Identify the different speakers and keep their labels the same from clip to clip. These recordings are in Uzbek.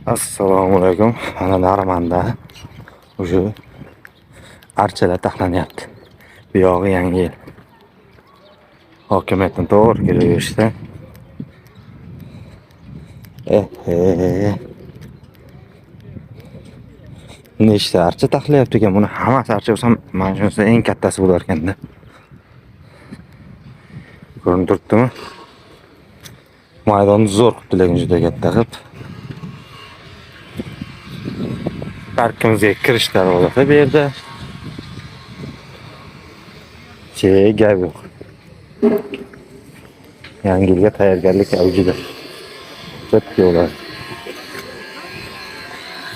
Speaker 1: Assalomu alaykum. Mana Narimanda o'sha archalar taxlanyapti. Bu yog'i yangi yil. Hokimiyatdan to'g'ri kelaverishdi. Nechta archa taxlayapti ekan? Buni hammasi archa bo'lsa, mana shunisi eng kattasi bo'lar ekanda. Ko'rinib turibdimi? Maydonni zo'r qilib, lekin juda katta qilib. Parkimizga kirish darvozasi bu yerda. Gap yo'q. Yangi yilga tayyorgarlik avjida. Jiddiy bo'ladi.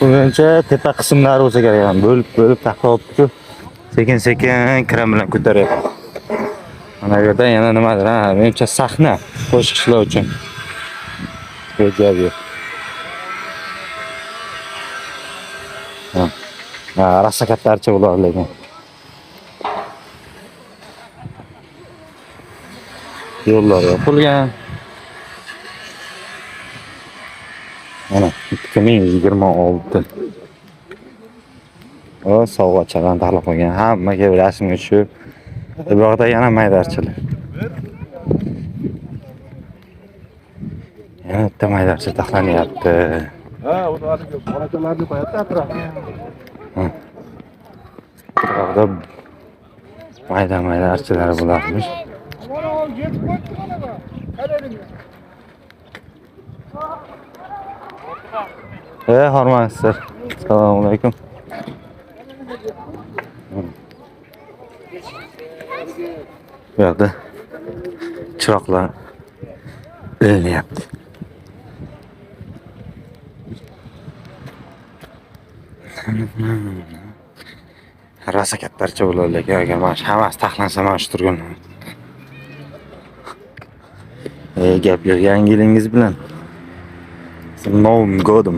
Speaker 1: Buncha tepa qismlari bo'lsa kerak, bo'lib taxlabdi. Sekin-sekin kran bilan ko'taryapti. Mana bu yerda yana nimadir, menimcha sahna qo'shiqchilar uchun. Gap yo'q. Rasa katta archa bo'ladi lekin. Yo'llar yopilgan. Mana 2026. O sovg'achalarni taxlab qo'ygan. Hammaga rasmga tushib. Bu yoqda yana mayda archalar. Yana bitta mayda archa taxlanyapti.
Speaker 2: O'zlariga borachalarni qo'yapti atrofga.
Speaker 1: Atrofda mayda archalar bo'larmish. Hormansizlar. Assalomu alaykum. Bu yerda chiroqlar ilinyapti. Rasa kattarcha bo'ladi lekin agar mana shu hammasi taxlansa mana shu turgan. Gap yo'q, yangi yilingiz bilan. С Новым годом!